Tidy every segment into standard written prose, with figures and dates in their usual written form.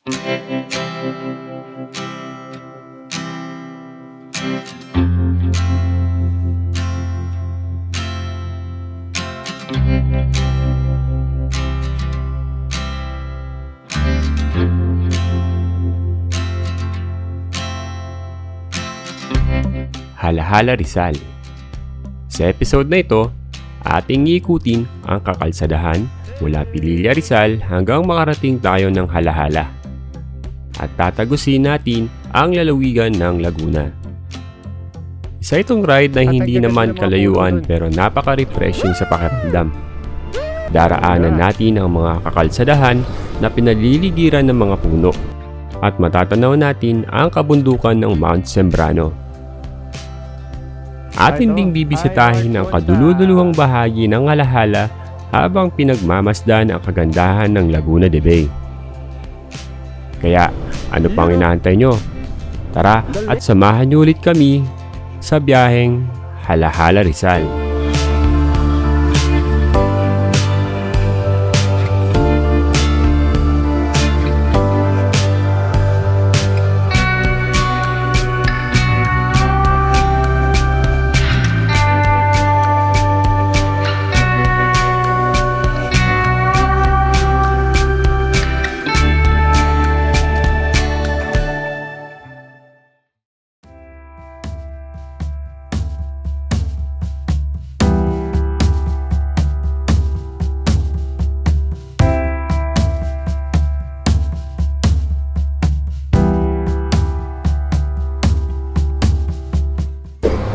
Halahala Rizal. Sa episode na ito, ating ikutin ang kakalsadahan mula Pililla Rizal hanggang makarating tayo ng Halahala. At tatagusin natin ang lalawigan ng Laguna. Isa itong ride na hindi naman kalayuan pero napaka-refreshing sa pakiramdam. Daraanan natin ang mga kakalsadahan na pinaliligiran ng mga puno at matatanaw natin ang kabundukan ng Mount Sembrano. Atin ding bibisitahin ang kaduluduluhang bahagi ng Halahala habang pinagmamasdan ang kagandahan ng Laguna de Bay. Kaya ano pang inaantay nyo? Tara at samahan nyo ulit kami sa biyaheng Halahala Rizal.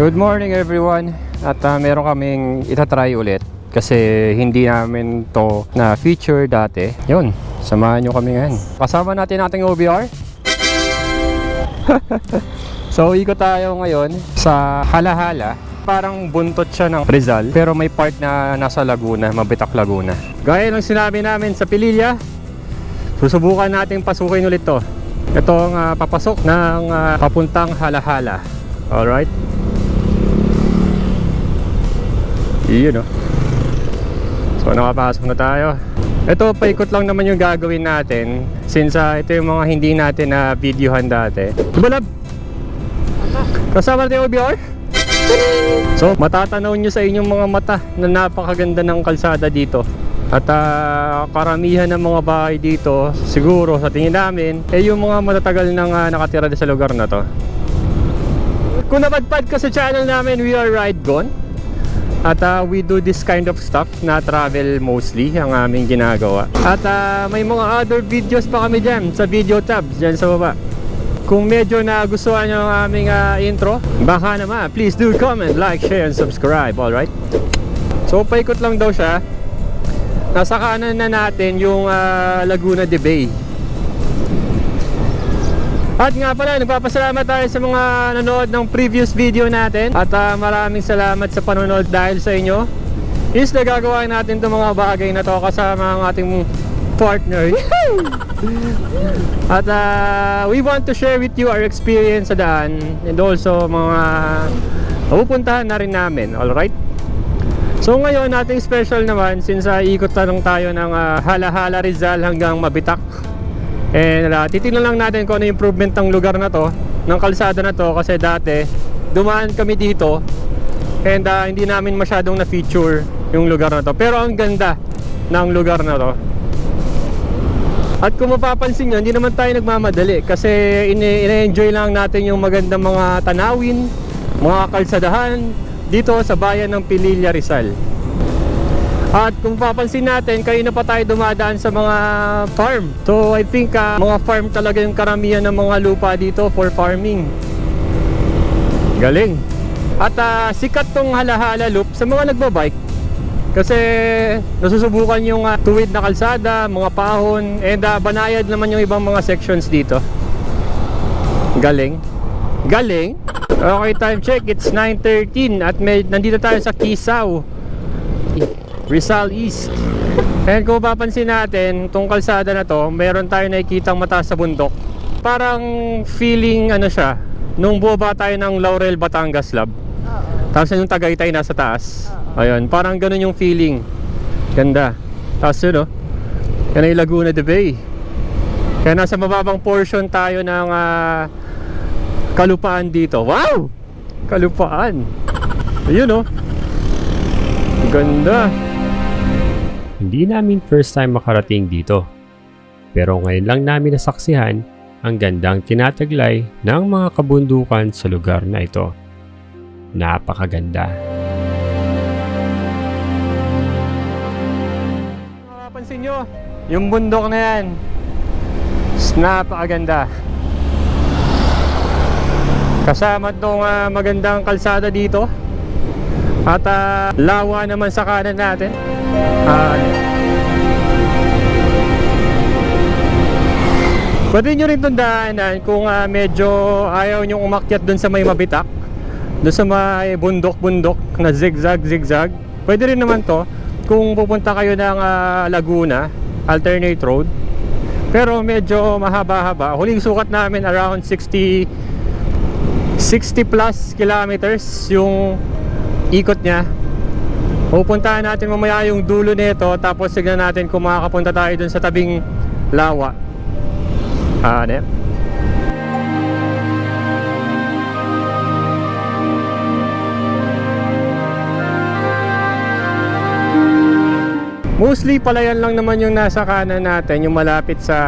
Good morning everyone, at meron kaming itatry ulit kasi hindi namin to na feature dati. Yun, samahan nyo kami ngayon. Kasama natin ating OBR. So ikot tayo ngayon sa Halahala. Parang buntot siya ng Rizal pero may part na nasa Laguna, Mabitak Laguna. Gaya ng sinabi namin sa Pililla, susubukan natin pasukin ulit to. Ito ang papasok ng papuntang Halahala. Alright. Yun o. So nakapasok na tayo. Ito, paikot lang naman yung gagawin natin since ito yung mga hindi natin na videohan dati. Balab! Kasama natin yung OBR? So matatanaw nyo sa inyong mga mata na napakaganda ng kalsada dito. At karamihan ng mga bahay dito, siguro sa tingin namin, yung mga matatagal nang nakatira sa lugar na to. Kung napadpad ka sa channel namin, we are Ride Gone. At we do this kind of stuff na travel mostly ang aming ginagawa. At may mga other videos pa kami dyan sa video tabs dyan sa baba. Kung medyo nagustuhan nyo ang aming intro, baka naman please do comment, like, share, and subscribe. Alright? So paikot lang daw siya. Nasa kanan na natin yung Laguna de Bay. At nga pala, nagpapasalamat tayo sa mga nanonood ng previous video natin. At maraming salamat sa panonood dahil sa inyo is nagagawa natin itong mga bagay na to kasama ang ating partner. At we want to share with you our experience sa daan and also mga pupuntahan na rin namin. Alright? So ngayon ating special naman since ikot lang tayo ng Halahala Rizal hanggang Mabitak. And titignan lang natin kung ano yung improvement ng lugar na to, ng kalsada na to, kasi dati dumaan kami dito and hindi namin masyadong na-feature yung lugar na to. Pero ang ganda ng lugar na to. At kung mapapansin nyo, hindi naman tayo nagmamadali kasi ine-enjoy lang natin yung magandang mga tanawin, mga kalsadahan dito sa bayan ng Pililla Rizal. At kung papansin natin, kanina pa tayo dumadaan sa mga farm. So I think mga farm talaga yung karamihan ng mga lupa dito for farming. Galing. At sikat tong Halahala Loop sa mga nagbabike. Kasi nasusubukan yung tuwid na kalsada, mga pahon, and banayad naman yung ibang mga sections dito. Galing. Galing. Okay, time check. It's 9:13 at nandito tayo sa Kisaw, Rizal East. And kung papansin natin, itong kalsada na to, meron tayo nakikitang mataas sa bundok. Parang feeling ano siya, nung bumaba tayo ng Laurel, Batangas Lab. Tapos yung Tagaytay nasa taas. Ayun, parang ganun yung feeling. Ganda. Tapos yun, yan ay Laguna de Bay. Kaya nasa mababang portion tayo ng kalupaan dito. Wow! Kalupaan. Ayun oh. Ganda. Hindi namin first time makarating dito. Pero ngayon lang namin nasaksihan ang gandang tinataglay ng mga kabundukan sa lugar na ito. Napakaganda. Mapapansin nyo, yung bundok na yan, napakaganda. Kasama itong magandang kalsada dito. At lawa naman sa kanan natin. Pwede nyo rin itong daanan kung medyo ayaw nyong umakyat dun sa may mabitak, dun sa may bundok-bundok na zigzag-zigzag. Pwede rin naman to kung pupunta kayo ng Laguna, alternate road. Pero medyo mahaba-haba. Huling sukat namin around 60 plus kilometers yung ikot niya. Pupuntahan natin mamaya yung dulo nito, tapos tignan natin kung makakapunta tayo dun sa tabing lawa. Ano? Mostly palayan lang naman yung nasa kanan natin, yung malapit sa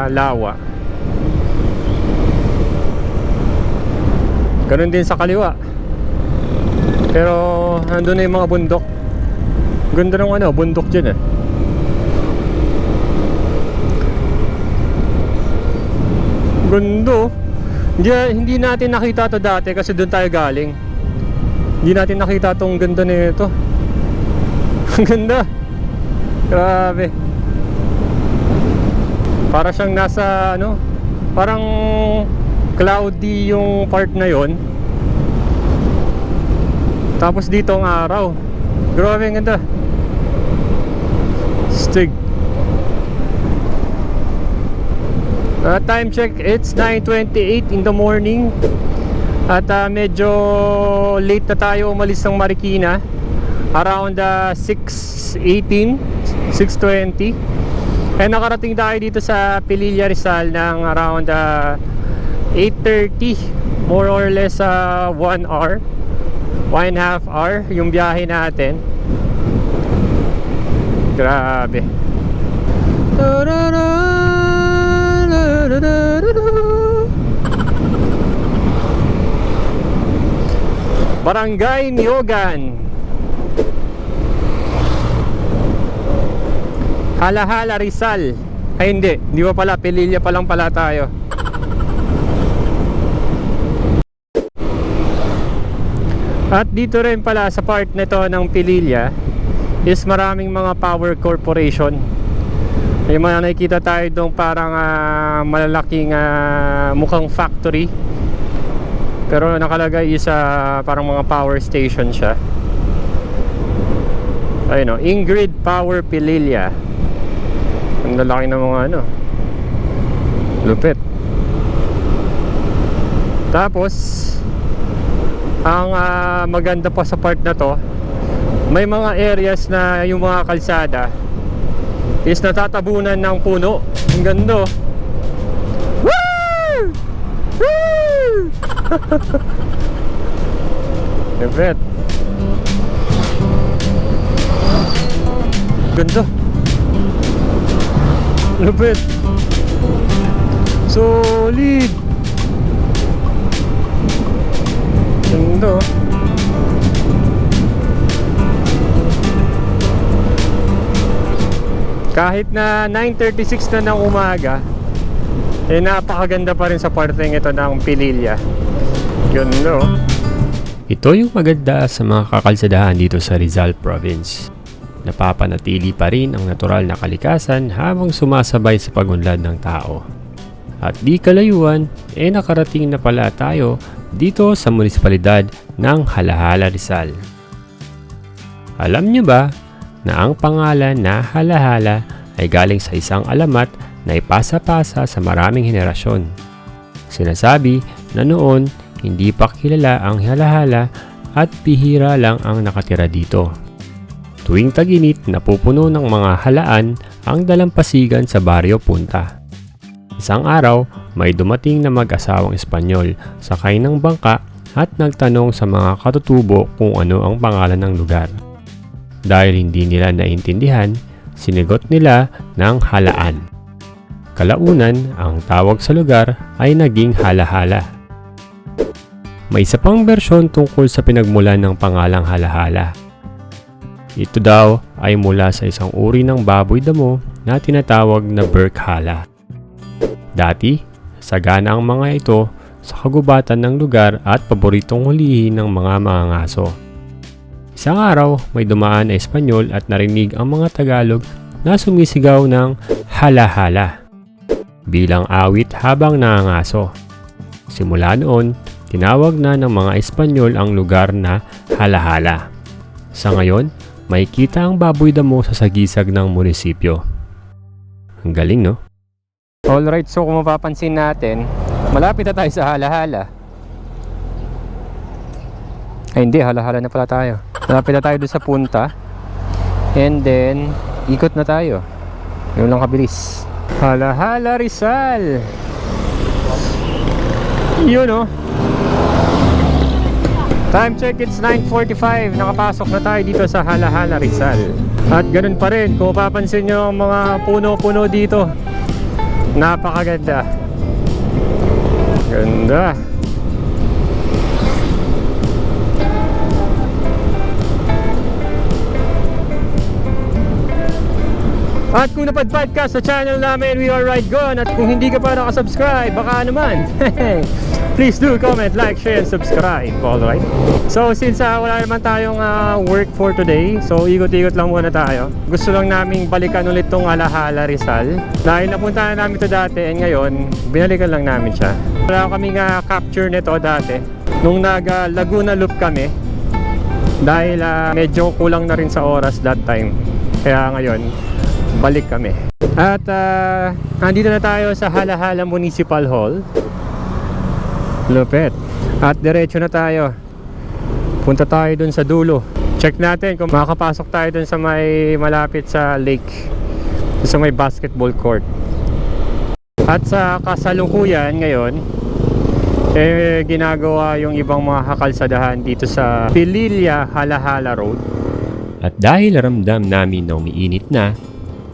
lawa. Ganun din sa kaliwa. Pero nandun na yung mga bundok. Ganda ng bundok dyan eh. Gundo. Hindi natin nakita to dati kasi doon tayo galing. Hindi natin nakita tong ganda nito. Ang ganda. Grabe. Para siyang nasa parang cloudy yung part na yon. Tapos dito ang araw. Grabe, ang ganda. Stig. Time check, it's 9:28 in the morning. At medyo late na tayo umalis ng Marikina. Around 6:18, 6:20. And nakarating tayo dito sa Pililla Rizal ng around 8:30. More or less 1 hour, 1.5 hour yung biyahe natin. Grabe. Barangay Niogan, Halahala, Rizal. Ay hindi pa pala, Pililla pa lang pala tayo. At dito rin pala sa part nito ng Pililla is maraming mga power corporation. May mga nakikita tayo doon parang malalaking mukhang factory. Pero nakalagay is parang mga power station siya. Ayun Ingrid Power Pililla. Ang lalaki ng mga lupit. Tapos ang maganda pa sa part na to, may mga areas na yung mga kalsada is natatabunan ng puno. Ang ganda. Woo! Woo! Lupit. Ganda. Lupit. Solid. Ganda. Kahit na 9:36 na ng umaga, napakaganda pa rin sa parteng ito ng Pililla. Ganda. Ito yung maganda sa mga kakalsadahan dito sa Rizal Province. Napapanatili pa rin ang natural na kalikasan habang sumasabay sa pagunlad ng tao. At di kalayuan, nakarating na pala tayo dito sa munisipalidad ng Halahala, Rizal. Alam nyo ba na ang pangalan na Halahala ay galing sa isang alamat na ipasa-pasa sa maraming henerasyon? Sinasabi na noon hindi pa kilala ang Halahala at bihira lang ang nakatira dito. Tuwing tag-init, napupuno ng mga halaan ang dalampasigan sa Baryo Punta. Isang araw, may dumating na mag-asawang Espanyol sakay ng bangka at nagtanong sa mga katutubo kung ano ang pangalan ng lugar. Dahil hindi nila naintindihan, sinigot nila ng Halaan. Kalaunan, ang tawag sa lugar ay naging Halahala. May isa pang bersyon tungkol sa pinagmulan ng pangalang Halahala. Ito daw ay mula sa isang uri ng baboy damo na tinatawag na Berkhala. Dati, sagana ang mga ito sa kagubatan ng lugar at paboritong hulihin ng mga mangangaso. Isang araw, may dumaan na Espanyol at narinig ang mga Tagalog na sumisigaw ng Halahala bilang awit habang nangangaso. Simula noon, tinawag na ng mga Espanyol ang lugar na Halahala. Sa ngayon, may kita ang baboy damo sa sagisag ng munisipyo. Ang galing, no? Alright, so kung mapapansin natin, malapit na tayo sa Halahala. Ay hindi, Halahala na pala tayo. Malapit na tayo doon sa punta. And then, ikot na tayo. Yun lang kabilis. Halahala Rizal. Yun, oh. Time check, it's 9:45. Nakapasok na tayo dito sa Halahala Rizal. At ganun pa rin, kung mapapansin nyo ang mga puno-puno dito, napakaganda. Ganda. At kung napadpad ka sa channel namin, We Are Right Gone, at kung hindi ka pa nakasubscribe, baka naman, please do comment, like, share, and subscribe. Alright? So since wala naman tayong work for today, so ikot-ikot lang muna tayo. Gusto lang naming balikan ulit tong Halahala Rizal. Dahil napuntahan namin ito dati, and ngayon, binalikan lang namin siya. Wala kaming capture nito dati. Nung nag-Laguna Loop kami, dahil medyo kulang na rin sa oras that time. Kaya ngayon, balik kami. At nandito na tayo sa Halahala Municipal Hall. Lupet. At diretso na tayo. Punta tayo dun sa dulo. Check natin kung makakapasok tayo dun sa may malapit sa lake, sa may basketball court. At sa kasalukuyan ngayon, ginagawa yung ibang mga kakalsadahan dito sa Pililla Halahala Road. At dahil ramdam namin na umiinit na,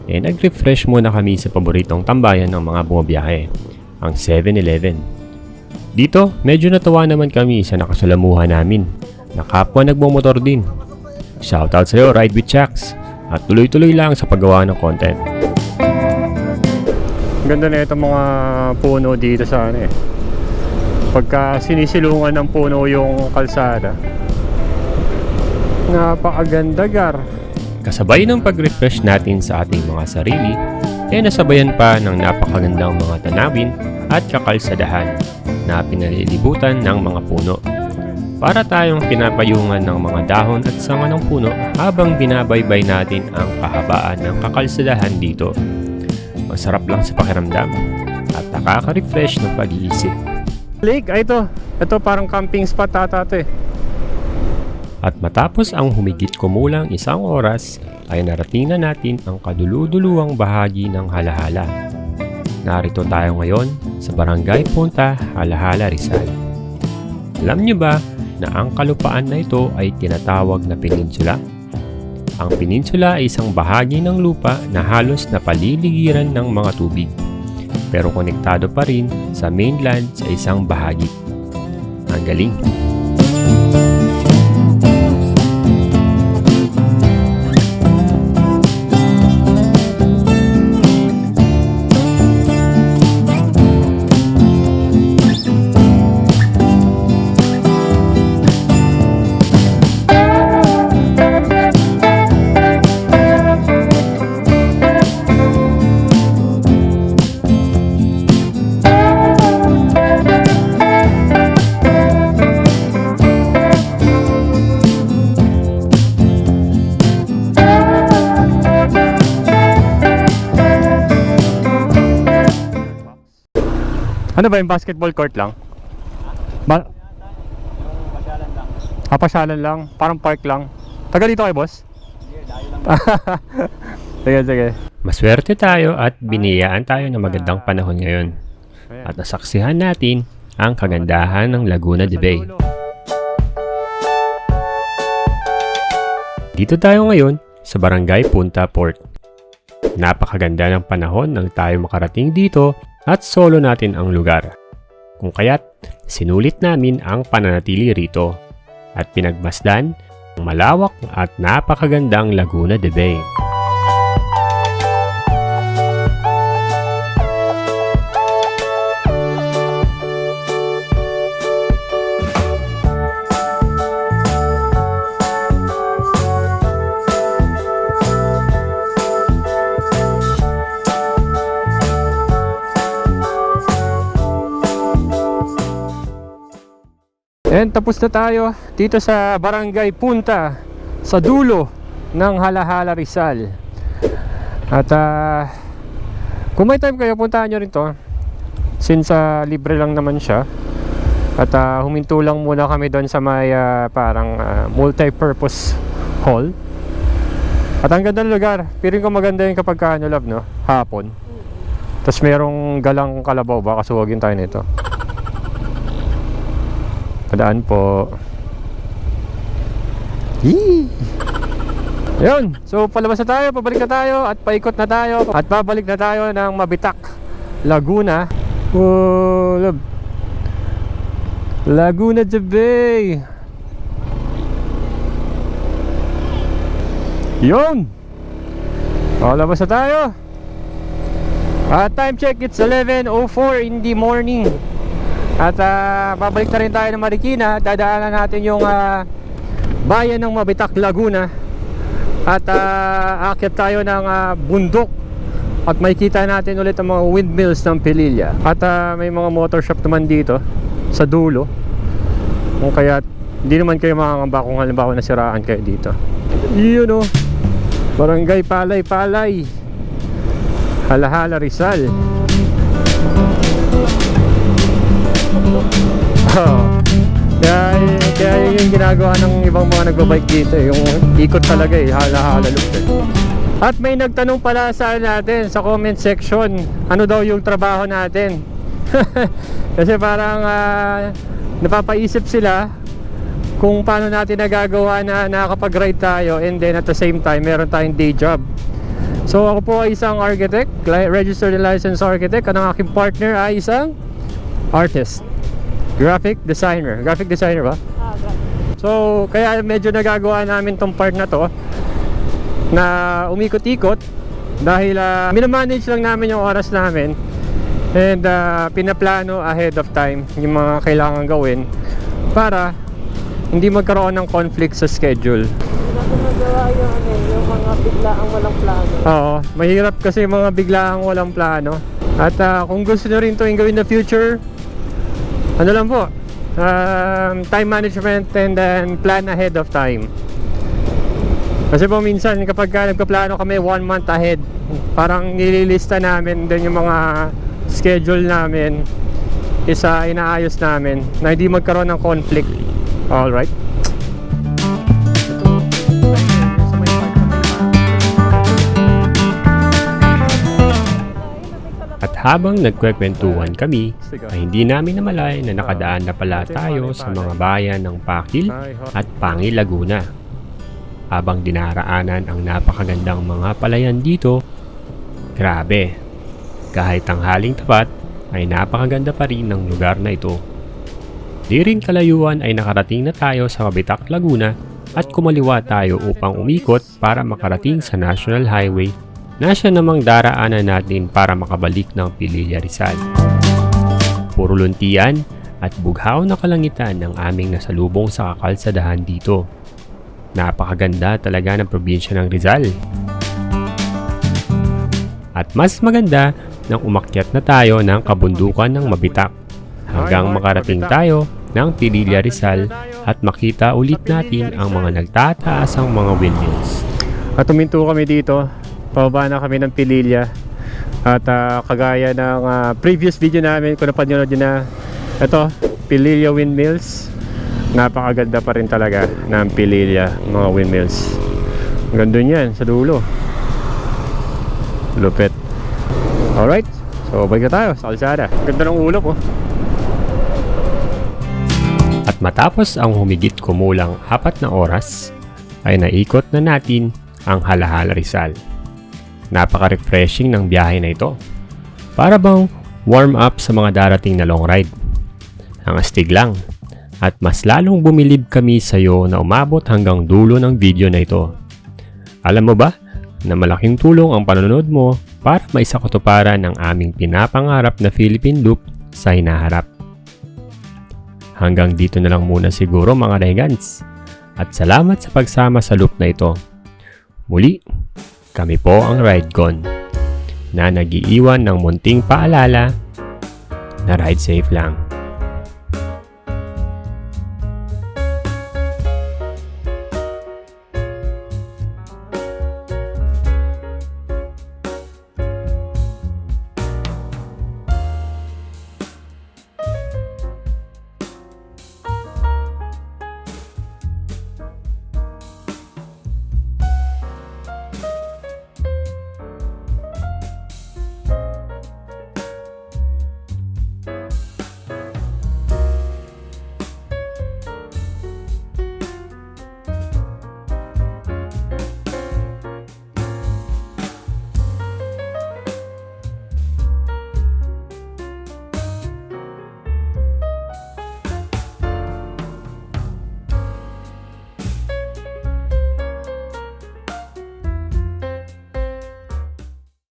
nag-refresh muna kami sa paboritong tambayan ng mga bumabiyahe, ang 7-Eleven. Dito, medyo natawa naman kami sa nakasalamuhan namin, na kapwa nagmumotor din. Shoutout sa'yo, Ride with Chax, at tuloy-tuloy lang sa paggawa ng content. Ganda na itong mga puno dito sa pagka sinisilungan ng puno yung kalsada. Napakaganda, gar. Kasabay ng pag-refresh natin sa ating mga sarili, nasabayan pa ng napakagandang mga tanawin at kakalsadahan na pinalilibutan ng mga puno. Para tayong pinapayungan ng mga dahon at sanga ng puno habang binabaybay natin ang kahabaan ng kakalsadahan dito. Masarap lang sa pakiramdam at nakaka-refresh ng pag-iisip. Lake, ito parang camping spot ata ito. At matapos ang humigit kumulang 1 oras, ay narating na natin ang kaduluduluwang bahagi ng Halahala. Narito tayo ngayon sa Barangay Punta, Halahala, Rizal. Alam niyo ba na ang kalupaan na ito ay tinatawag na peninsula? Ang peninsula ay isang bahagi ng lupa na halos napaliligiran ng mga tubig, pero konektado pa rin sa mainland sa isang bahagi. Ang galing! Ano ba yung basketball court lang? Pasyalan lang. Pasyalan lang? Parang park lang? Taga dito kayo, boss? Hindi, dahil lang. Sige. Maswerte tayo at biniyaan tayo ng magandang panahon ngayon. At nasaksihan natin ang kagandahan ng Laguna de Bay. Dito tayo ngayon sa Barangay Punta Port. Napakaganda ng panahon nang tayo makarating dito at solo natin ang lugar. Kung kaya't sinulit namin ang pananatili rito at pinagmasdan ang malawak at napakagandang Laguna de Bay. And tapos na tayo dito sa Barangay Punta sa dulo ng Halahala, Rizal. At kung may time kayo, puntahan nyo rin to since libre lang naman siya. At huminto lang muna kami doon sa may parang multi-purpose hall. At ang ganda ng lugar. Piling ko maganda yung kapag love, no? Hapon. Tapos merong galang kalabaw, baka suwagin tayo nito. Padaan po. Yee! Ayun, so palabas na tayo, pabalik na tayo at paikot na tayo at babalik na tayo ng Mabitak, Laguna. Oh, love. Laguna de Bay. Yun! Palabas na tayo. Time check, it's 11:04 in the morning. At babalik na rin tayo ng Marikina. Dadaanan natin yung bayan ng Mabitak, Laguna. At aakyat tayo ng bundok. At makikita natin ulit ang mga windmills ng Pililla. At may mga motor shop naman dito sa dulo. Kung kaya hindi naman kayo makakamba kung halimbawa nasiraan kayo dito. Yun o, Barangay Palay-Palay, Halahala, Rizal. Kaya yung ginagawa ng ibang mga nagbabike dito, yung ikot talaga hala-hala loop. At may nagtanong pala sa natin sa comment section, ano daw yung trabaho natin. Kasi parang napapaisip sila kung paano natin nagagawa na nakakapag-ride tayo and then at the same time meron tayong day job. So ako po ay isang architect, registered and licensed architect. Ang aking partner ay isang artist, graphic designer ba? Graphic. So kaya medyo nagagawa namin tong part na to na umikot-ikot dahil minamanage lang namin yung oras namin and pinaplano ahead of time yung mga kailangan gawin para hindi magkaroon ng conflict sa schedule. Nagawa yung mga biglaang walang plano. Oo, mahirap kasi yung mga biglaang walang plano. At kung gusto nyo rin ito yung gawin in the future, ano lang po, time management and then plan ahead of time. Kasi po minsan kapag nagpaplano kami 1 month ahead, parang nililista namin din yung mga schedule namin, inaayos namin na hindi magkaroon ng conflict. Alright. At habang nagkwekwentuhan kami, ay hindi namin namalay na nakadaan na pala tayo sa mga bayan ng Pakil at Pangi, Laguna. Habang dinaraanan ang napakagandang mga palayan dito, grabe, kahit tanghaling tapat ay napakaganda pa rin ng lugar na ito. Di rin kalayuan ay nakarating na tayo sa Mabitak, Laguna at kumaliwa tayo upang umikot para makarating sa National Highway na siya namang daraanan natin para makabalik ng Pililla, Rizal. Puro luntian at bughaw na kalangitan ng aming nasalubong sa kakalsadahan dito. Napakaganda talaga ng probinsya ng Rizal. At mas maganda nang umakyat na tayo ng kabundukan ng Mabitak hanggang makarating tayo ng Pililla, Rizal at makita ulit natin ang mga nagtataasang mga windmills. At tuminto kami dito, pababa na kami ng Pililla. At kagaya ng previous video namin, kung napanood nyo na, ito, Pililla Windmills. Napakaganda pa rin talaga ng Pililla, mga windmills. Ang ganda yan, sa dulo. Lupit. Alright, so balik na tayo sa kalsada. Ganda ng ulap oh. At matapos ang humigit kumulang 4 na oras, ay naikot na natin ang Halahala Rizal. Napaka-refreshing ng biyahe na ito. Para bang warm up sa mga darating na long ride. Ang astig lang. At mas lalong bumilib kami sa iyo na umabot hanggang dulo ng video na ito. Alam mo ba na malaking tulong ang panonood mo para maisakatuparan ang aming pinapangarap na Philippine Loop sa hinaharap. Hanggang dito na lang muna siguro mga Daigans. At salamat sa pagsama sa loop na ito. Muli, kami po ang RideCon na nag-iiwan ng munting paalala na ride safe lang.